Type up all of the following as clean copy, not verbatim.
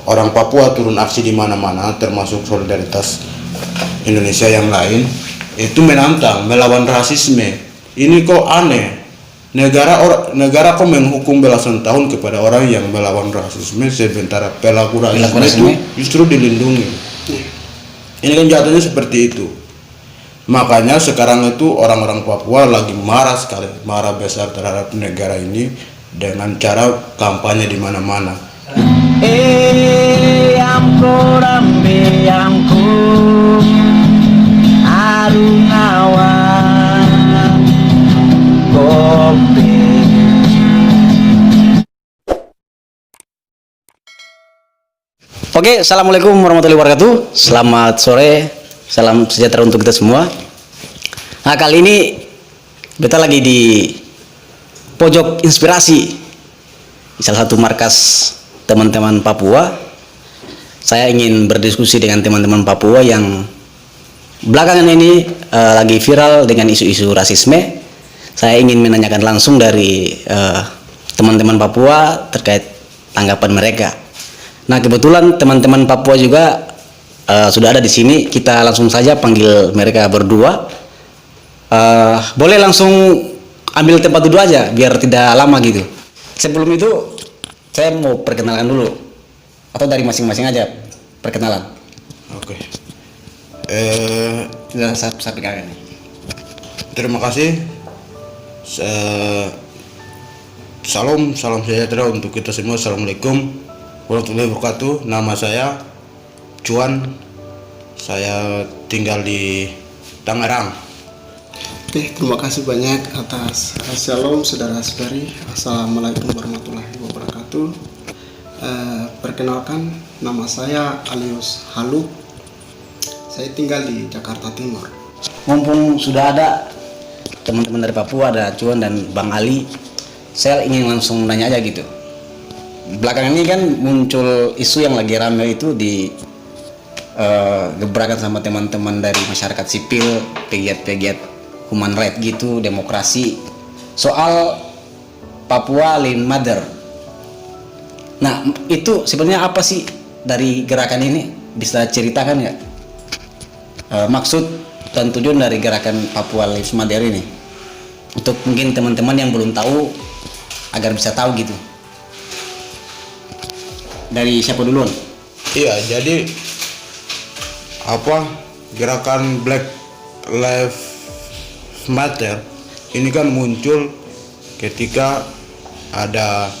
orang Papua turun aksi di mana-mana, termasuk solidaritas Indonesia yang lain, itu menantang, melawan rasisme. Ini kok aneh. Negara kok menghukum belasan tahun kepada orang yang melawan rasisme, sementara pelaku rasisme itu justru dilindungi. Ini kan jatuhnya seperti itu. Makanya sekarang itu orang-orang Papua lagi marah sekali, marah besar terhadap negara ini dengan cara kampanye di mana-mana. Oke, assalamualaikum warahmatullahi wabarakatuh. Selamat sore, salam sejahtera untuk kita semua. Nah, kali ini kita lagi di pojok inspirasi di salah satu markas teman-teman Papua. Saya ingin berdiskusi dengan teman-teman Papua yang belakangan ini lagi viral dengan isu-isu rasisme. Saya ingin menanyakan langsung dari teman-teman Papua terkait tanggapan mereka. Nah, kebetulan teman-teman Papua juga sudah ada di sini. Kita langsung saja panggil mereka berdua. Boleh langsung ambil tempat duduk aja biar tidak lama gitu. Sebelum itu saya mau perkenalkan dulu, atau dari masing-masing aja perkenalan. Oke. Sudah saya pegang ini. Terima kasih. Salam sejahtera untuk kita semua. Assalamualaikum warahmatullahi wabarakatuh. Nama saya Cuan. Saya tinggal di Tangerang. Oke, terima kasih banyak atas shalom saudara-saudari. Assalamualaikum warahmatullahi wabarakatuh. Perkenalkan, nama saya Alius Haluk. Saya tinggal di Jakarta Timur. Mumpung sudah ada teman-teman dari Papua, ada Cuan dan Bang Ali, saya ingin langsung nanya aja gitu. Belakangan ini kan muncul isu yang lagi ramai itu di gebrakan sama teman-teman dari masyarakat sipil, pegiat-pegiat human right gitu, demokrasi, soal Papua Land Mother. Nah, itu sebenarnya apa sih dari gerakan ini? Bisa ceritakan nggak maksud dan tujuan dari gerakan Papua Lives Matter ini? Untuk mungkin teman-teman yang belum tahu agar bisa tahu gitu. Dari siapa duluan? Iya, jadi gerakan Black Lives Matter ini kan muncul ketika ada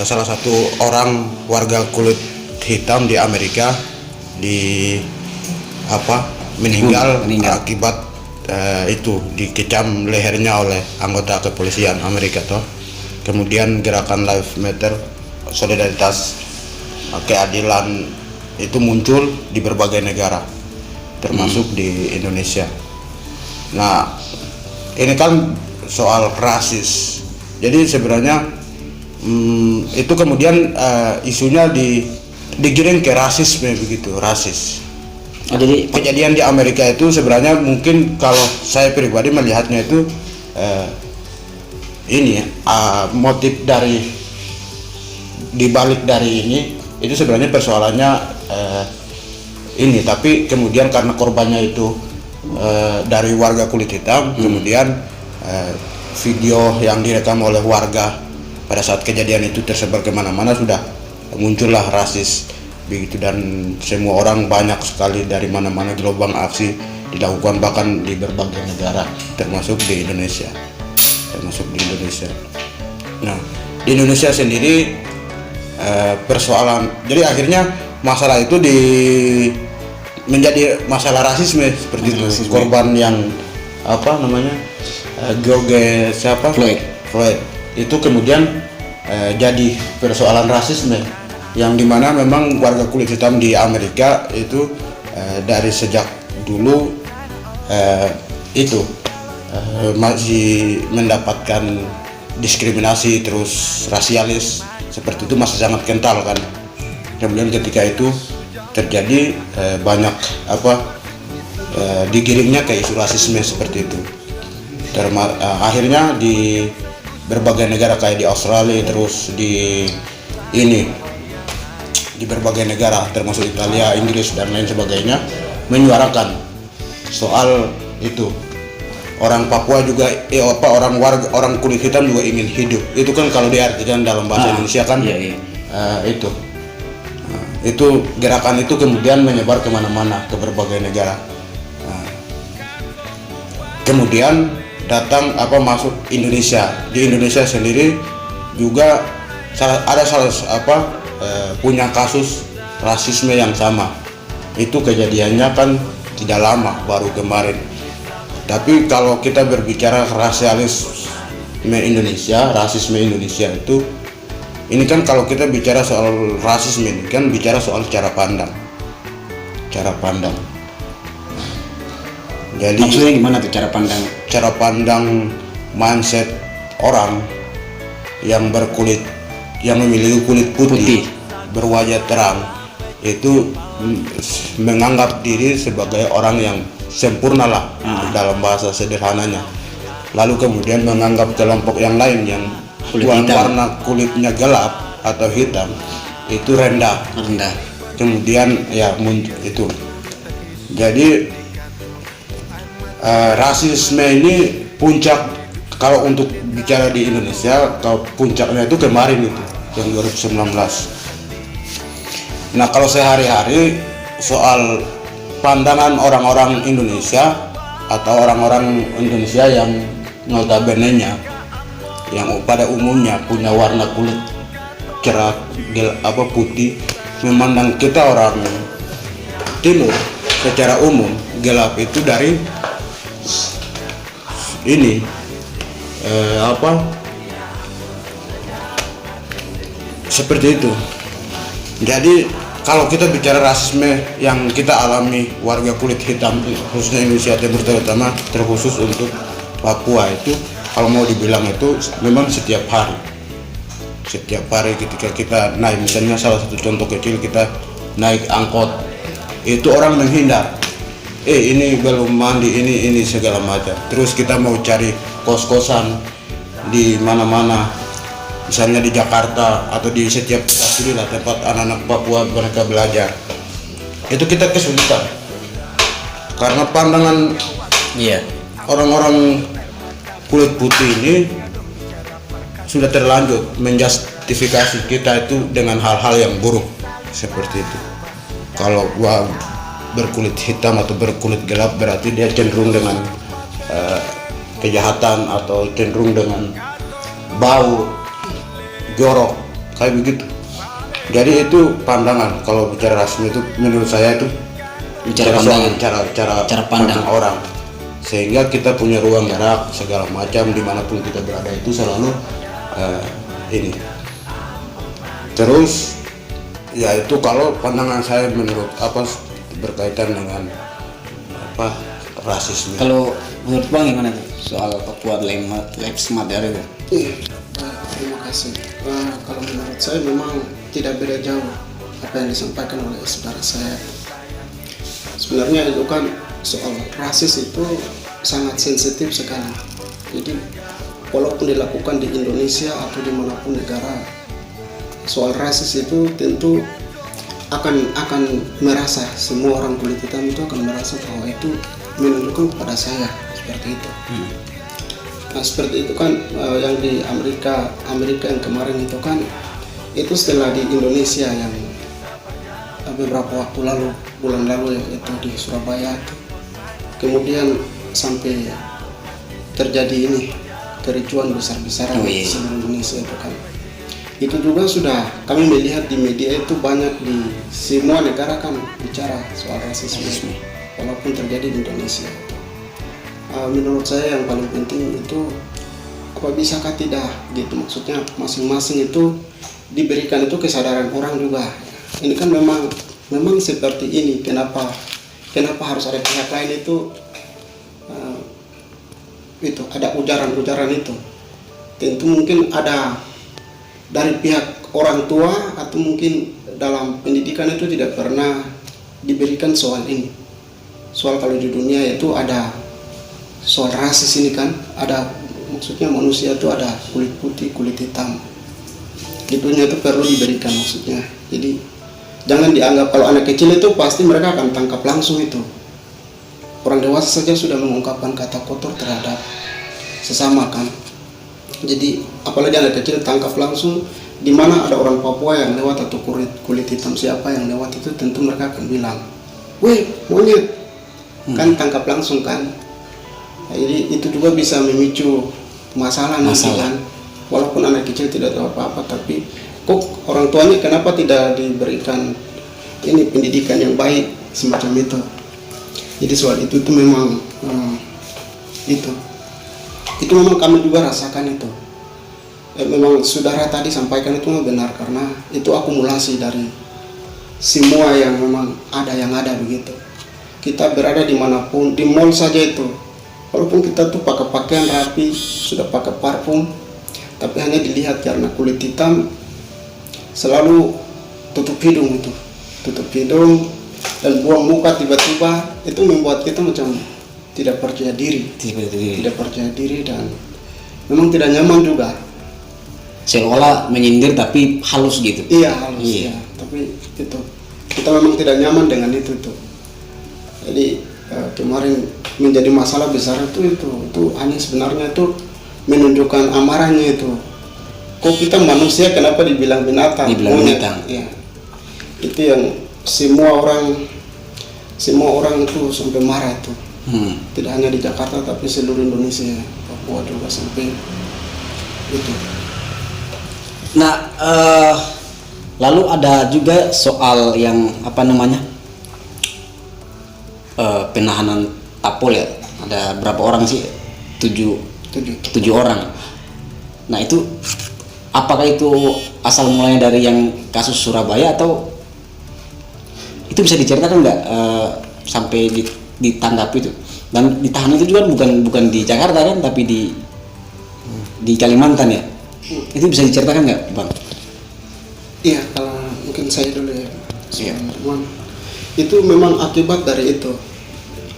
salah satu orang warga kulit hitam di Amerika meninggal akibat itu dikecam lehernya oleh anggota kepolisian Amerika toh. Kemudian gerakan Lives Matter, solidaritas keadilan itu muncul di berbagai negara, termasuk di Indonesia. Nah, ini kan soal rasis. Jadi sebenarnya itu kemudian isunya digiring ke rasisme begitu, rasis. Jadi kejadian di Amerika itu sebenarnya mungkin kalau saya pribadi melihatnya itu motif dari dibalik dari ini itu sebenarnya persoalannya tapi kemudian karena korbannya itu dari warga kulit hitam, kemudian video yang direkam oleh warga pada saat kejadian itu tersebar kemana-mana, sudah muncullah rasis begitu, dan semua orang banyak sekali dari mana-mana gelombang aksi dilakukan bahkan di berbagai negara termasuk di Indonesia. Nah, di Indonesia sendiri persoalan, jadi akhirnya masalah itu menjadi masalah rasisme seperti itu. Korban yang Floyd itu kemudian jadi persoalan rasisme yang dimana memang warga kulit hitam di Amerika itu dari sejak dulu masih mendapatkan diskriminasi terus rasialis seperti itu, masih sangat kental kan. Kemudian ketika itu terjadi banyak digiringnya ke isu rasisme seperti itu. Akhirnya di berbagai negara kayak di Australia, terus di ini di berbagai negara termasuk Italia, Inggris dan lain sebagainya menyuarakan soal itu. Orang Papua juga orang kulit hitam juga ingin hidup. Itu kan kalau diartikan dalam bahasa Indonesia kan itu. Itu gerakan itu kemudian menyebar kemana-mana ke berbagai negara. Kemudian datang masuk Indonesia. Di Indonesia sendiri juga punya kasus rasisme yang sama. Itu kejadiannya kan tidak lama, baru kemarin. Tapi kalau kita berbicara rasisme Indonesia itu, ini kan kalau kita bicara soal rasisme ini kan bicara soal cara pandang. Jadi Maksudnya gimana tuh cara pandang? Cara pandang mindset orang yang memiliki kulit putih, berwajah terang, itu menganggap diri sebagai orang yang sempurna lah dalam bahasa sederhananya. Lalu kemudian menganggap kelompok yang lain yang warna kulitnya gelap atau hitam itu rendah. Kemudian itu. Jadi rasisme ini puncak, kalau untuk bicara di Indonesia, kalau puncaknya itu kemarin itu yang 2019. Nah, kalau sehari-hari soal pandangan orang-orang Indonesia atau orang-orang Indonesia yang notabene-nya yang pada umumnya punya warna kulit cerah putih, memandang kita orang timur secara umum gelap itu dari ini seperti itu. Jadi kalau kita bicara rasisme yang kita alami warga kulit hitam khususnya Indonesia Timur, terkhusus untuk Papua, itu kalau mau dibilang itu memang setiap hari ketika kita naik, misalnya salah satu contoh kecil, kita naik angkot itu orang menghindar, ini belum mandi, ini segala macam. Terus kita mau cari kos-kosan di mana-mana, misalnya di Jakarta atau di setiap tempat anak-anak Papua mereka belajar, itu kita kesulitan karena pandangan orang-orang kulit putih ini sudah terlanjur menjustifikasi kita itu dengan hal-hal yang buruk seperti itu. Kalau berkulit hitam atau berkulit gelap berarti dia cenderung dengan kejahatan atau cenderung dengan bau jorok kayak begitu. Jadi itu pandangan, kalau bicara rasisme itu menurut saya itu bicara cara pandang orang, sehingga kita punya ruang gerak segala macam dimanapun kita berada itu selalu ini. Terus ya itu kalau pandangan saya menurut berkaitan dengan rasisme. Kalau menurut Bang gimana tuh soal Papua Lives Matter itu? Terima kasih. Kalau menurut saya memang tidak beda jauh apa yang disampaikan oleh saudara saya. Sebenarnya itu kan soal rasis itu sangat sensitif sekali. Jadi walaupun dilakukan di Indonesia atau dimanapun negara, soal rasis itu tentu akan merasa, semua orang kulit hitam itu akan merasa bahwa itu menunjukkan kepada saya seperti itu. Nah seperti itu kan yang di Amerika yang kemarin itu kan, itu setelah di Indonesia yang beberapa waktu lalu, bulan lalu itu di Surabaya, kemudian sampai terjadi ini kericuan besar-besaran di seluruh Indonesia itu kan. Itu juga sudah kami melihat di media itu banyak di semua negara kan bicara soal rasisme walaupun terjadi di Indonesia. Menurut saya yang paling penting itu bisakah tidak gitu, maksudnya masing-masing itu diberikan itu kesadaran orang juga. Ini kan memang seperti ini, kenapa harus ada pihak lain itu ada ujaran-ujaran itu. Tentu mungkin ada dari pihak orang tua atau mungkin dalam pendidikan itu tidak pernah diberikan soal ini. Soal kalau di dunia itu ada soal rasis ini kan, ada maksudnya manusia itu ada kulit putih, kulit hitam. itunya itu perlu diberikan maksudnya. Jadi jangan dianggap kalau anak kecil itu pasti mereka akan tangkap langsung itu. Orang dewasa saja sudah mengungkapkan kata kotor terhadap sesama kan. Jadi apalagi anak kecil tangkap langsung, di mana ada orang Papua yang lewat atau kulit hitam siapa yang lewat itu tentu mereka akan bilang, "Weh, monyet." Kan tangkap langsung kan. Nah, jadi itu juga bisa memicu masalah nanti kan. Walaupun anak kecil tidak tahu apa-apa, tapi kok orang tuanya kenapa tidak diberikan ini pendidikan yang baik semacam itu. Jadi soal itu memang itu memang kami juga rasakan itu. Memang saudara tadi sampaikan itu memang benar, karena itu akumulasi dari semua yang memang ada begitu. Kita berada dimanapun, di mall saja itu, walaupun kita tuh pakai pakaian rapi, sudah pakai parfum, tapi hanya dilihat karena kulit hitam selalu tutup hidung dan buang muka tiba-tiba, itu membuat kita macam tidak percaya diri dan memang tidak nyaman juga. Seolah menyindir tapi halus gitu. Iya, halus. Iya. Tapi itu kita memang tidak nyaman dengan itu tuh. Jadi kemarin menjadi masalah besar itu hanya sebenarnya itu menunjukkan amarahnya itu. Kok kita manusia kenapa dibilang binatang? Ya. Itu yang semua orang itu sampai marah itu. Tidak hanya di Jakarta tapi seluruh Indonesia, Papua juga sampai itu. Nah, lalu ada juga soal yang penahanan Tapol ya. Ada berapa orang sih? 7 orang. Nah, itu apakah itu asal mulanya dari yang kasus Surabaya atau itu bisa diceritakan nggak sampai ditangkap itu? Dan ditahan itu juga bukan di Jakarta kan, tapi di Kalimantan ya. Itu bisa diceritakan nggak, Bang? Iya, kalau mungkin saya dulu ya. Iya. Itu memang akibat dari itu.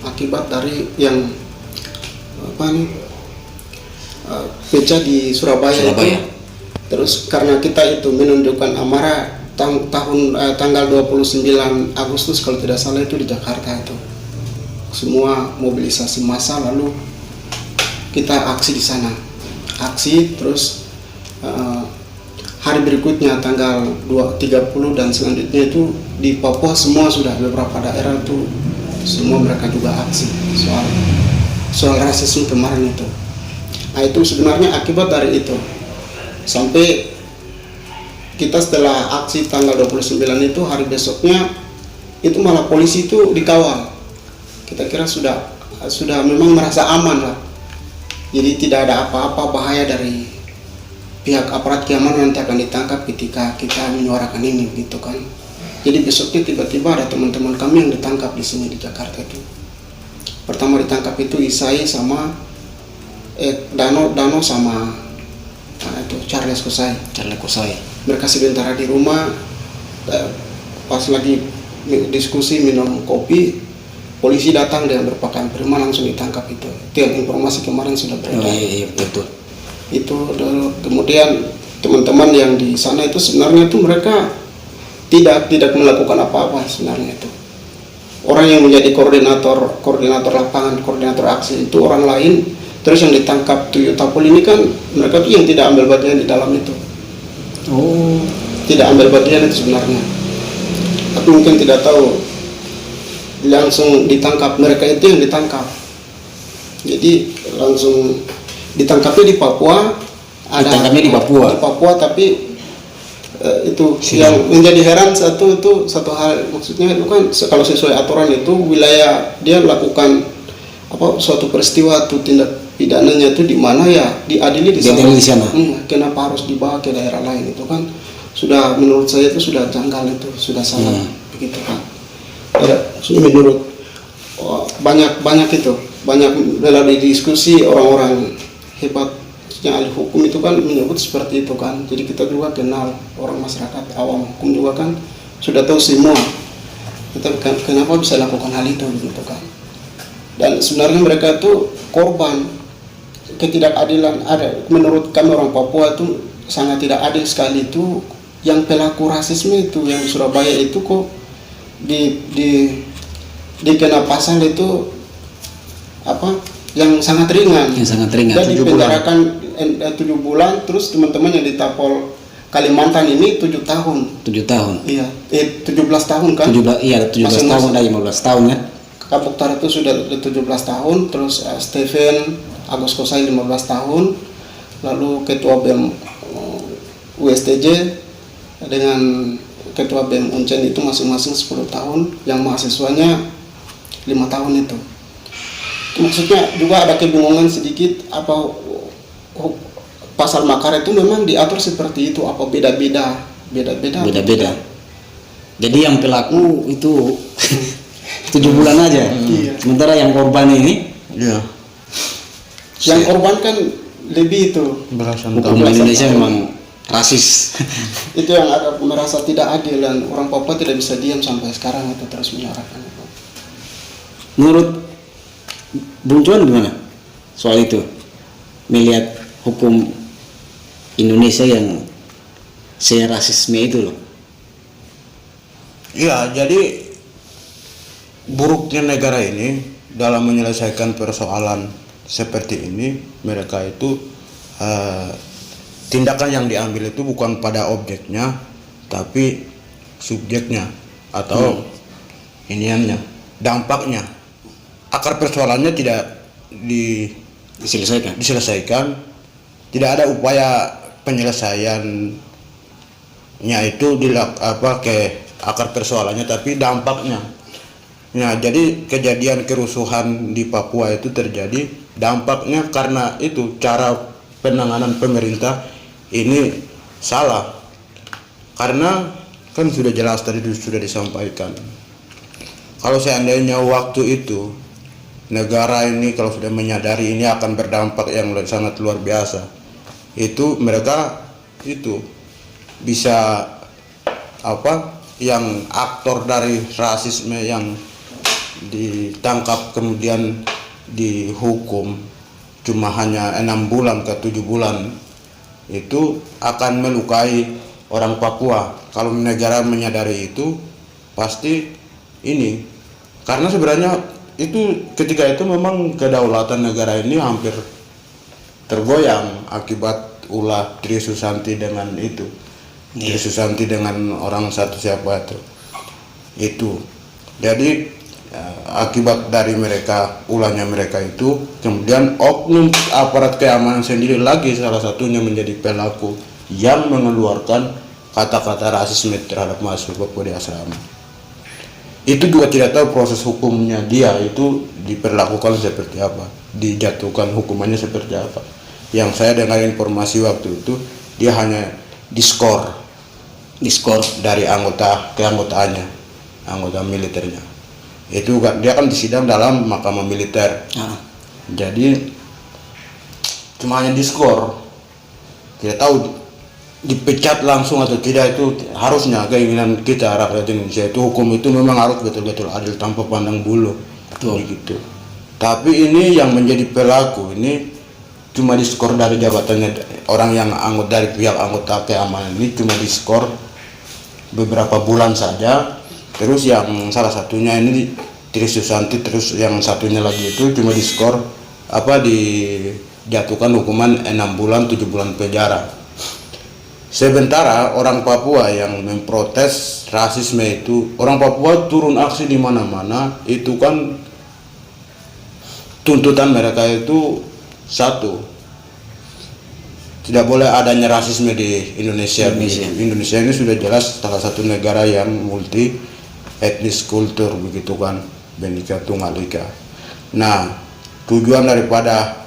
Akibat dari yang pecah di Surabaya. Itu. Terus karena kita itu menunjukkan amarah tanggal 29 Agustus kalau tidak salah itu di Jakarta itu. Semua mobilisasi massa, lalu kita aksi di sana. Aksi terus hari berikutnya tanggal 30 dan selanjutnya itu di Papua semua sudah, beberapa daerah itu semua mereka juga aksi soal rasisme kemarin itu. Nah, itu sebenarnya akibat dari itu. Sampai kita setelah aksi tanggal 29 itu hari besoknya itu malah polisi itu dikawal. Kita kira sudah memang merasa aman lah. Jadi tidak ada apa-apa bahaya dari pihak aparat keamanan nanti akan ditangkap ketika kita menyuarakan ini gitu kan. Jadi besoknya tiba-tiba ada teman-teman kami yang ditangkap di sini di Jakarta itu. Pertama ditangkap itu Isai sama Dano sama itu Charles Kusai. Mereka sebentar di rumah, pas lagi diskusi minum kopi, polisi datang dengan berpakaian prima langsung ditangkap itu. Itu yang informasi kemarin sudah beredar. Iya, betul. Itu kemudian teman-teman yang di sana itu sebenarnya itu mereka tidak melakukan apa-apa sebenarnya itu. Orang yang menjadi koordinator lapangan, koordinator aksi itu orang lain. Terus yang ditangkap Tuyul Tapol ini kan mereka tuh yang tidak ambil bagian di dalam itu. Oh, tidak ambil bagian itu sebenarnya. Tapi mungkin tidak tahu langsung ditangkap, mereka itu yang ditangkap. Jadi langsung ditangkapnya di Papua. Ditangkapnya di Papua. Di Papua, tapi itu yang menjadi heran satu hal, maksudnya itu kan kalau sesuai aturan itu wilayah dia lakukan suatu peristiwa atau tindak pidananya itu di mana ya diadili di sana. Kenapa harus dibawa ke daerah lain? Itu kan sudah menurut saya itu sudah janggal, itu sudah salah begitu kan. Menurut banyak melalui diskusi orang-orang hebat yang ahli hukum itu kan menyebut seperti itu kan. Jadi kita juga kenal orang masyarakat awam hukum juga kan sudah tahu semua. Kita kenapa bisa lakukan hal itu gitu kan. Dan sebenarnya mereka itu korban ketidakadilan. Ada menurut kami orang Papua itu sangat tidak adil sekali itu, yang pelaku rasisme itu yang di Surabaya itu kok dikena pasal itu apa yang sangat ringan. Yang sangat ringan. Jadi 7 bulan. penjarakan 7 bulan, terus teman-teman yang di Tapol Kalimantan ini 7 tahun. 7 tahun. Iya, 17 tahun kan? 17, iya 17 tahun, ada 15 tahun kan? Kapok Tar itu sudah 17 tahun, terus Stephen Agus Kosai 15 tahun, lalu Ketua BEM USTJ dengan Ketua BEM Uncen itu masing-masing 10 tahun, yang mahasiswanya 5 tahun itu. Maksudnya juga ada kebingungan sedikit, apa pasal makar itu memang diatur seperti itu, apa beda-beda. Jadi yang pelaku itu 7 bulan aja. Iya. Sementara yang korban ini Iya. Yang korban kan lebih itu. Belasan hukum tahun. Indonesia memang rasis. Itu yang ada merasa tidak adil, dan orang Papua tidak bisa diam sampai sekarang itu terus menyuarakan itu. Menurut Bung Cuan gimana soal itu? Melihat hukum Indonesia yang rasisme itu loh. Iya, jadi buruknya negara ini dalam menyelesaikan persoalan seperti ini, mereka itu tindakan yang diambil itu bukan pada objeknya, tapi subjeknya atau iniannya, dampaknya. Akar persoalannya tidak diselesaikan, tidak ada upaya penyelesaiannya itu ke akar persoalannya, tapi dampaknya. Nah, jadi kejadian kerusuhan di Papua itu terjadi dampaknya karena itu cara penanganan pemerintah ini salah. Karena kan sudah jelas tadi sudah disampaikan. Kalau seandainya waktu itu negara ini kalau sudah menyadari ini akan berdampak yang sangat luar biasa, itu mereka itu bisa yang aktor dari rasisme yang ditangkap kemudian dihukum cuma hanya 6 bulan ke 7 bulan itu akan melukai orang Papua. Kalau negara menyadari itu pasti ini, karena sebenarnya itu ketika itu memang kedaulatan negara ini hampir tergoyang akibat ulah Tri Susanti dengan itu. Tri Susanti dengan orang satu siapa itu. Jadi akibat dari ulahnya mereka itu, kemudian oknum aparat keamanan sendiri lagi salah satunya menjadi pelaku yang mengeluarkan kata-kata rasisme terhadap mahasiswa Papua di asrama. Itu juga tidak tahu proses hukumnya dia itu diperlakukan seperti apa, dijatuhkan hukumannya seperti apa. Yang saya dengar informasi waktu itu dia hanya diskor dari keanggotaannya, anggota militernya. Itu dia kan disidang dalam mahkamah militer. Jadi cuma hanya diskor, tidak tahu dipecat langsung atau tidak. Itu harusnya keinginan kita rakyat Indonesia itu hukum itu memang harus betul-betul adil tanpa pandang bulu. Begitu. Tapi ini yang menjadi pelaku ini cuma diskor dari jabatannya, orang yang dari pihak anggota keamanan ini cuma diskor beberapa bulan saja. Terus yang salah satunya ini Tri Susanti, terus yang satunya lagi itu cuma diskor dijatuhkan hukuman 6 bulan 7 bulan penjara. Sementara orang Papua yang memprotes rasisme itu, orang Papua turun aksi di mana-mana, itu kan tuntutan mereka itu satu, tidak boleh adanya rasisme di Indonesia. Indonesia ini sudah jelas salah satu negara yang multi etnis kultur, begitu kan, Bhinneka Tunggal Ika. Nah, tujuan daripada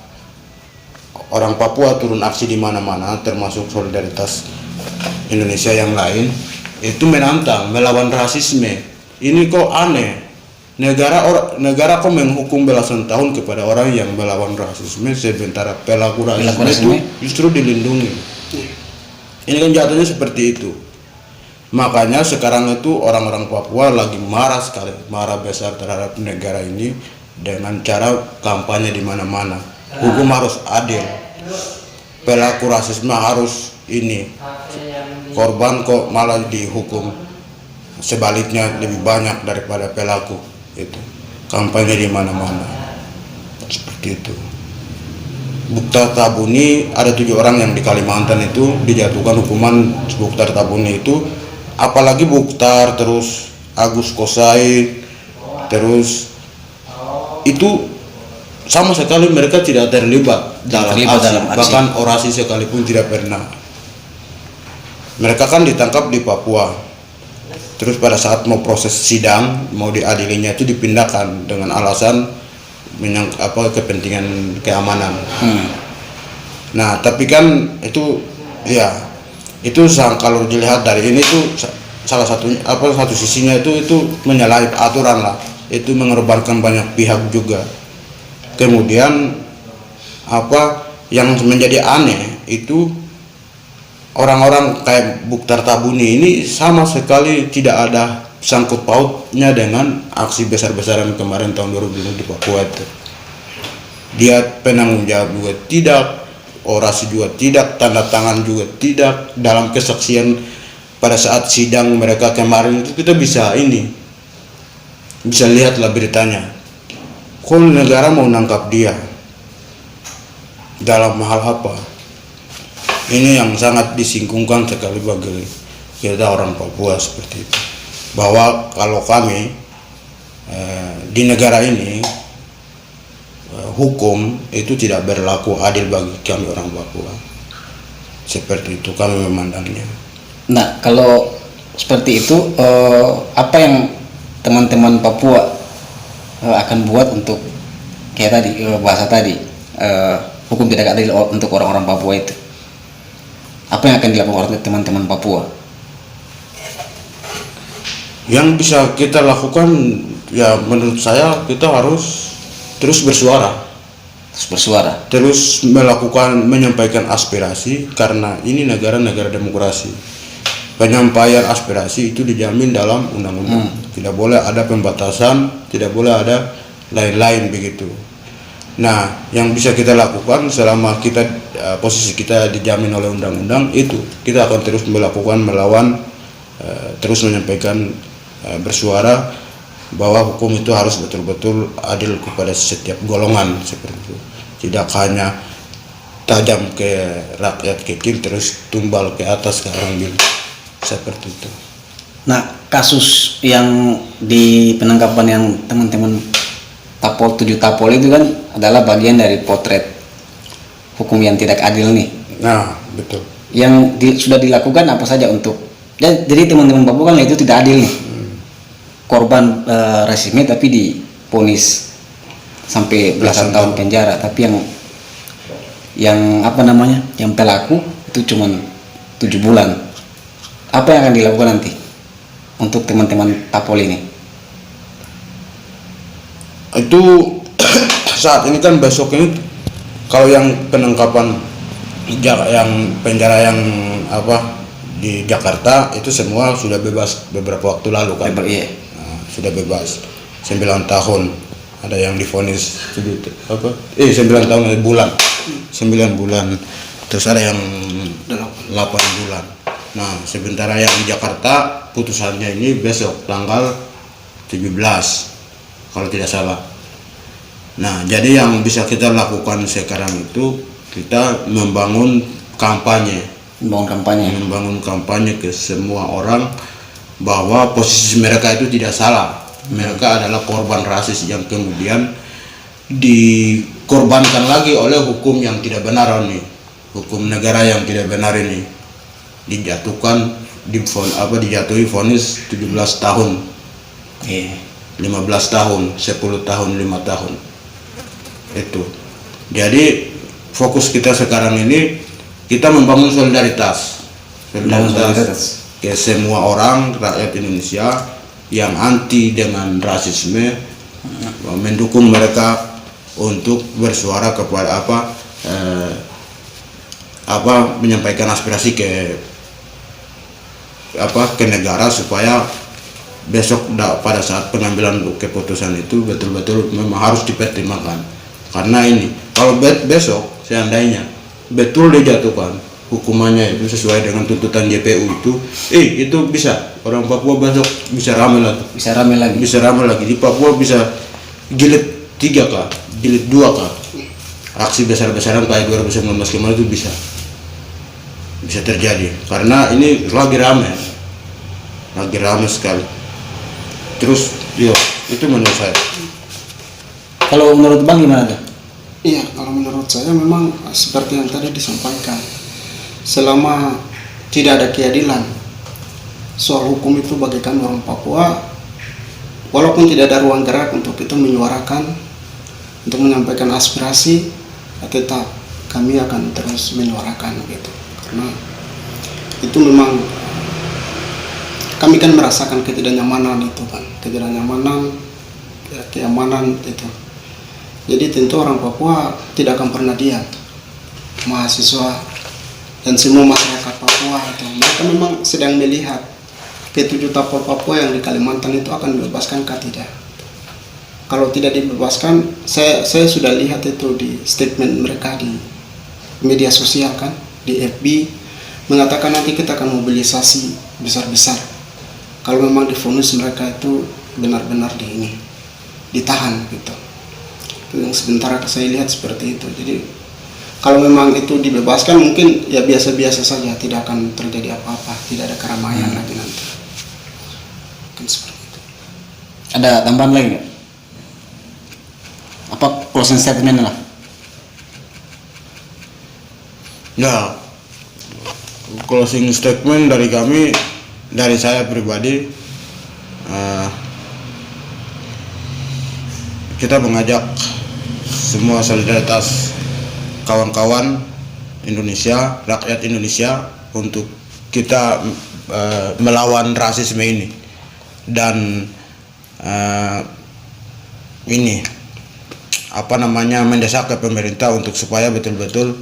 orang Papua turun aksi di mana-mana, termasuk solidaritas Indonesia yang lain, itu menantang, melawan rasisme. Ini kok aneh, negara kok menghukum belasan tahun kepada orang yang melawan rasisme, sementara pelaku rasisme itu justru dilindungi. Ini kan jatuhnya seperti itu. Makanya sekarang itu orang-orang Papua lagi marah sekali, marah besar terhadap negara ini dengan cara kampanye di mana-mana. Hukum harus adil, pelaku rasisme harus ini korban kok malah dihukum sebaliknya lebih banyak daripada pelaku. Itu kampanye di mana-mana seperti itu. Mukhtar Tabuni ada 7 orang yang di Kalimantan itu dijatuhkan hukuman Mukhtar Tabuni itu, apalagi Mukhtar terus Agus Kosain terus itu sama sekali mereka tidak terlibat dalam aksi, bahkan orasi sekalipun tidak pernah. Mereka kan ditangkap di Papua, terus pada saat mau proses sidang mau diadilinya itu dipindahkan dengan alasan kepentingan keamanan. Nah tapi kan itu ya itu kalau dilihat dari ini tuh salah satunya satu sisinya itu menyalahi aturan lah, itu mengorbankan banyak pihak juga. Kemudian yang menjadi aneh itu orang-orang kayak Mukhtar Tabuni ini sama sekali tidak ada sangkut pautnya dengan aksi besar-besaran kemarin tahun 2020 di Papua itu. Dia penanggung jawab juga tidak, orasi juga tidak, tanda tangan juga tidak. Dalam kesaksian pada saat sidang mereka kemarin itu kita bisa lihatlah beritanya. Kok negara mau nangkap dia dalam hal apa? Ini yang sangat disingkungkan sekali bagi kita orang Papua seperti itu. Bahwa kalau kami di negara ini hukum itu tidak berlaku adil bagi kami orang Papua. Seperti itu kami memandangnya. Nah, kalau seperti itu, apa yang teman-teman Papua akan buat untuk kayak tadi bahasa tadi hukum tidak adil untuk orang-orang Papua itu? Apa yang akan dilakukan oleh teman-teman Papua? Yang bisa kita lakukan ya menurut saya kita harus terus bersuara, terus menyampaikan aspirasi, karena ini negara demokrasi. Penyampaian aspirasi itu dijamin dalam undang-undang. Tidak boleh ada pembatasan, tidak boleh ada lain-lain begitu. Nah, yang bisa kita lakukan selama posisi kita dijamin oleh undang-undang itu, kita akan terus melawan, terus menyampaikan, bersuara bahwa hukum itu harus betul-betul adil kepada setiap golongan seperti itu. Tidak hanya tajam ke rakyat kecil terus tumbal ke atas ke orang bilang seperti itu. Nah, kasus yang di penangkapan yang teman-teman 7 Tapol itu kan adalah bagian dari potret hukum yang tidak adil nih. Nah, betul. Yang sudah dilakukan apa saja untuk jadi teman-teman Papua kan itu tidak adil nih. Korban rasisme tapi diponis sampai belasan tahun penjara, tapi yang yang pelaku itu cuma 7 bulan. Apa yang akan dilakukan nanti untuk teman-teman Tapol ini? Itu saat ini kan besok ini kalau yang penangkapan yang penjara yang di Jakarta itu semua sudah bebas beberapa waktu lalu kan. Iya. Sudah bebas 9 tahun, ada yang divonis 9 tahun 9 bulan, terus ada yang 8 bulan. Nah, sementara yang di Jakarta putusannya ini besok tanggal 17 kalau tidak salah. Nah, jadi yang bisa kita lakukan sekarang itu kita membangun kampanye ke semua orang bahwa posisi mereka itu tidak salah. Mereka adalah korban rasis yang kemudian dikorbankan lagi oleh hukum yang tidak benar ini, hukum negara yang tidak benar ini. Dijatuhi vonis 17 tahun, 15 tahun, 10 tahun, 5 tahun. Itu. Jadi fokus kita sekarang ini kita membangun solidaritas ke semua orang rakyat Indonesia yang anti dengan rasisme, mendukung mereka untuk bersuara kepada menyampaikan aspirasi ke negara supaya besok pada saat pengambilan keputusan itu betul-betul memang harus dipertimbangkan. Karena ini kalau besok seandainya betul dijatuhkan hukumannya itu sesuai dengan tuntutan JPU itu bisa orang Papua besok bisa ramai lagi. Bisa ramai lagi di Papua, bisa jilid 3 kah, jilid 2 kah. Aksi besar-besaran kayak 2019 kemarin itu bisa terjadi karena ini lagi ramai sekali. Terus itu menurut saya. Kalau menurut Bang gimana tuh? Iya, kalau menurut saya memang seperti yang tadi disampaikan, selama tidak ada keadilan soal hukum itu bagikan orang Papua, walaupun tidak ada ruang gerak untuk kita menyuarakan, untuk menyampaikan aspirasi, tetap kami akan terus menyuarakan gitu. Karena itu memang kami kan merasakan ketidaknyamanan itu kan, keamanan itu. Jadi tentu orang Papua tidak akan pernah diam, mahasiswa dan semua masyarakat Papua itu mereka memang sedang melihat ke-7 tapal Papua yang di Kalimantan itu akan dibebaskan kah tidak. Kalau tidak dibebaskan, saya sudah lihat itu di statement mereka di media sosial kan, di FB, mengatakan nanti kita akan mobilisasi besar-besar kalau memang divonis mereka itu benar-benar ditahan gitu. Itu yang sementara saya lihat seperti itu. Jadi kalau memang itu dibebaskan mungkin ya biasa-biasa saja, tidak akan terjadi apa-apa, tidak ada keramaian lagi nanti. Mungkin seperti itu. Ada tambahan lagi nggak? Apa closing statement lah? Ya, closing statement dari kami, dari saya pribadi, kita mengajak semua solidaritas kawan-kawan Indonesia, rakyat Indonesia untuk kita melawan rasisme ini dan mendesak ke pemerintah untuk supaya betul-betul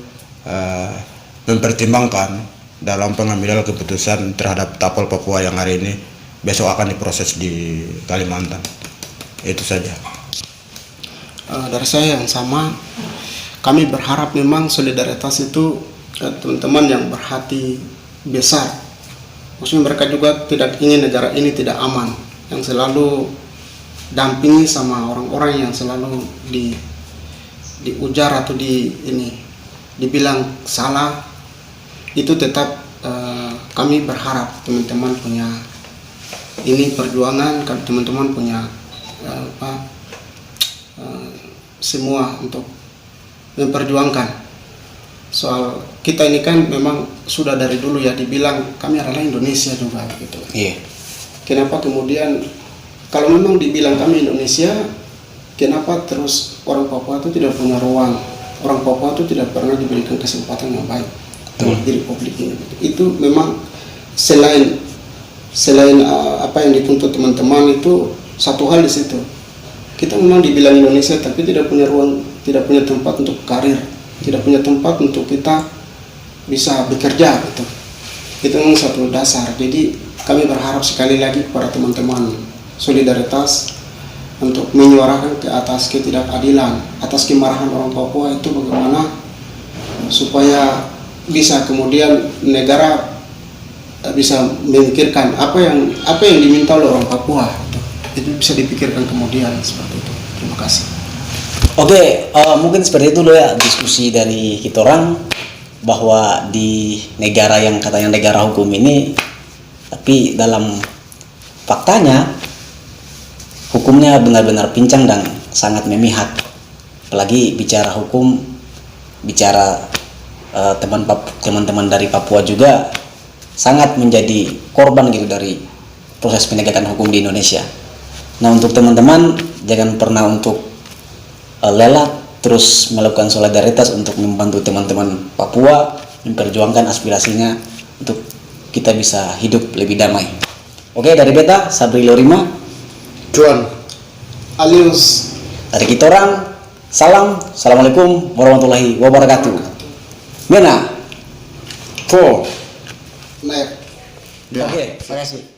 mempertimbangkan dalam pengambilan keputusan terhadap tapal Papua yang hari ini besok akan diproses di Kalimantan. Itu saja. Dari saya yang sama, kami berharap memang solidaritas itu teman-teman yang berhati besar, maksudnya mereka juga tidak ingin negara ini tidak aman, yang selalu dampingi sama orang-orang yang selalu diujar atau dibilang salah, itu tetap kami berharap teman-teman punya perjuangan, teman-teman punya semua untuk memperjuangkan soal kita ini kan memang sudah dari dulu ya dibilang kami adalah Indonesia juga gitu. Iya. Kenapa kemudian kalau memang dibilang kami Indonesia, kenapa terus orang Papua itu tidak punya ruang? Orang Papua itu tidak pernah diberikan kesempatan yang baik di Republik ini. Itu memang selain apa yang dituntut teman-teman itu satu hal di situ. Kita memang dibilang Indonesia tapi tidak punya ruang, tidak punya tempat untuk karir, tidak punya tempat untuk kita bisa bekerja gitu. Itu memang satu dasar. Jadi kami berharap sekali lagi kepada teman-teman solidaritas untuk menyuarakan ke atas ketidakadilan, atas kemarahan orang Papua itu bagaimana supaya bisa kemudian negara bisa memikirkan apa yang diminta oleh orang Papua itu bisa dipikirkan kemudian seperti itu. Terima kasih. Oke, mungkin seperti itu loh ya diskusi dari kita orang, bahwa di negara yang katanya negara hukum ini, tapi dalam faktanya hukumnya benar-benar pincang dan sangat memihak. Apalagi bicara hukum, bicara teman-teman dari Papua juga sangat menjadi korban gitu dari proses penegakan hukum di Indonesia. Nah, untuk teman-teman jangan pernah untuk lelah terus melakukan solidaritas untuk membantu teman-teman Papua memperjuangkan aspirasinya untuk kita bisa hidup lebih damai. Oke, dari beta Sabri Lorima, Cuan Alius, dari kita orang, salam, assalamualaikum warahmatullahi wabarakatuh. Mena, Fo. Naik. Ya. Oke, terima kasih.